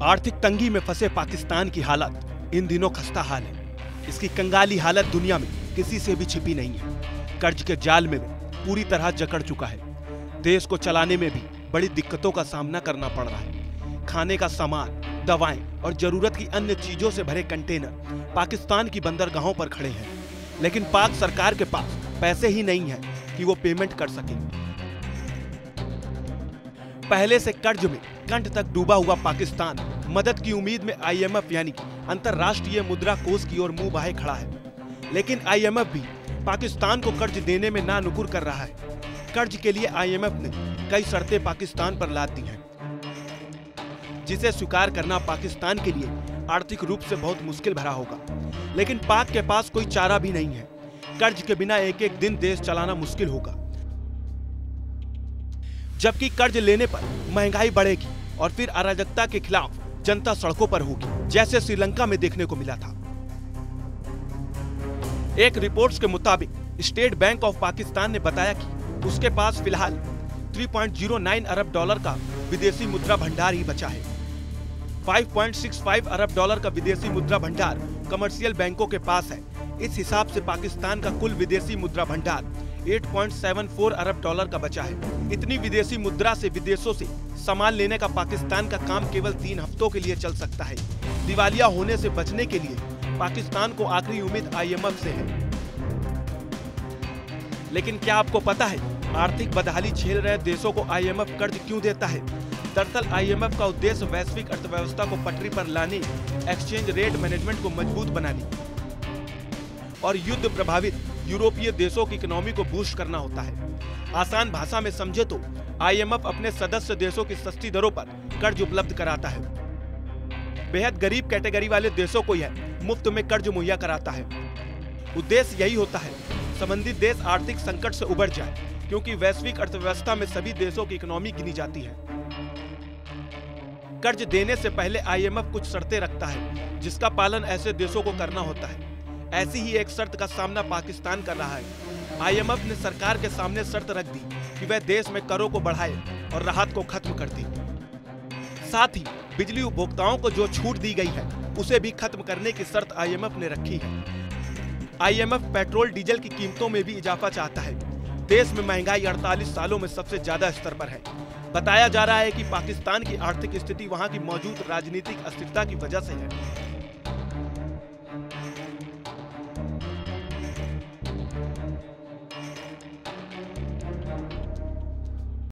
आर्थिक तंगी में फंसे पाकिस्तान की हालत इन दिनों खस्ता हाल है। इसकी कंगाली हालत दुनिया में किसी से भी छिपी नहीं है। कर्ज के जाल में पूरी तरह जकड़ चुका है। देश को चलाने में भी बड़ी दिक्कतों का सामना करना पड़ रहा है। खाने का सामान, दवाएं और जरूरत की अन्य चीजों से भरे कंटेनर पाकिस्तान की बंदरगाहों पर खड़े हैं, लेकिन पाक सरकार के पास पैसे ही नहीं है कि वो पेमेंट कर सके। पहले से कर्ज में कंठ तक डूबा हुआ पाकिस्तान मदद की उम्मीद में आईएमएफ यानी कि अंतर्राष्ट्रीय मुद्रा कोष की ओर मुंह बहाए खड़ा है। लेकिन आईएमएफ भी पाकिस्तान को कर्ज देने में ना नुकुर कर रहा है। कर्ज के लिए आईएमएफ ने कई शर्तें पाकिस्तान पर लाद दी हैं, जिसे स्वीकार करना पाकिस्तान के लिए आर्थिक रूप से बहुत मुश्किल भरा होगा। लेकिन पाक के पास कोई चारा भी नहीं है। कर्ज के बिना एक एक दिन देश चलाना मुश्किल होगा, जबकि कर्ज लेने पर महंगाई बढ़ेगी और फिर अराजकता के खिलाफ जनता सड़कों पर होगी, जैसे श्रीलंका में देखने को मिला था। एक रिपोर्ट्स के मुताबिक स्टेट बैंक ऑफ पाकिस्तान ने बताया कि उसके पास फिलहाल 3.09 अरब डॉलर का विदेशी मुद्रा भंडार ही बचा है। 5.65 अरब डॉलर का विदेशी मुद्रा भंडार कमर्शियल बैंकों के पास है। इस हिसाब से पाकिस्तान का कुल विदेशी मुद्रा भंडार 8.74 अरब डॉलर का बचा है। इतनी विदेशी मुद्रा से विदेशों से सामान लेने का पाकिस्तान का काम केवल 3 हफ्तों के लिए चल सकता है। दिवालिया होने से बचने के लिए पाकिस्तान को आखिरी उम्मीद आईएमएफ से है। लेकिन क्या आपको पता है आर्थिक बदहाली झेल रहे देशों को आईएमएफ कर्ज क्यों देता है? दरअसल आईएमएफ का उद्देश्य वैश्विक अर्थव्यवस्था को पटरी पर लाने, एक्सचेंज रेट मैनेजमेंट को मजबूत बनाने और युद्ध प्रभावित यूरोपीय देशों की इकोनॉमी को बूस्ट करना होता है। आसान भाषा में समझे तो आईएमएफ अपने सदस्य देशों की सस्ती दरों पर कर्ज उपलब्ध कराता है। बेहद गरीब कैटेगरी वाले देशों को यह मुफ्त में कर्ज मुहैया कराता है। उद्देश्य यही होता है संबंधित देश आर्थिक संकट से उबर जाए, क्योंकि वैश्विक अर्थव्यवस्था में सभी देशों की इकोनॉमी गिनी जाती है। कर्ज देने से पहले आईएमएफ कुछ शर्तें रखता है, जिसका पालन ऐसे देशों को करना होता है। ऐसी ही एक शर्त का सामना पाकिस्तान कर रहा है। आईएमएफ ने सरकार के सामने शर्त रख दी कि वह देश में करों को बढ़ाए और राहत को खत्म कर दे। साथ ही बिजली उपभोक्ताओं को जो छूट दी गई है उसे भी खत्म करने की शर्त आईएमएफ ने रखी है। आईएमएफ पेट्रोल डीजल की कीमतों में भी इजाफा चाहता है। देश में महंगाई 48 सालों में सबसे ज्यादा स्तर पर है। बताया जा रहा है कि पाकिस्तान की आर्थिक स्थिति वहां की मौजूद राजनीतिक अस्थिरता की वजह से है।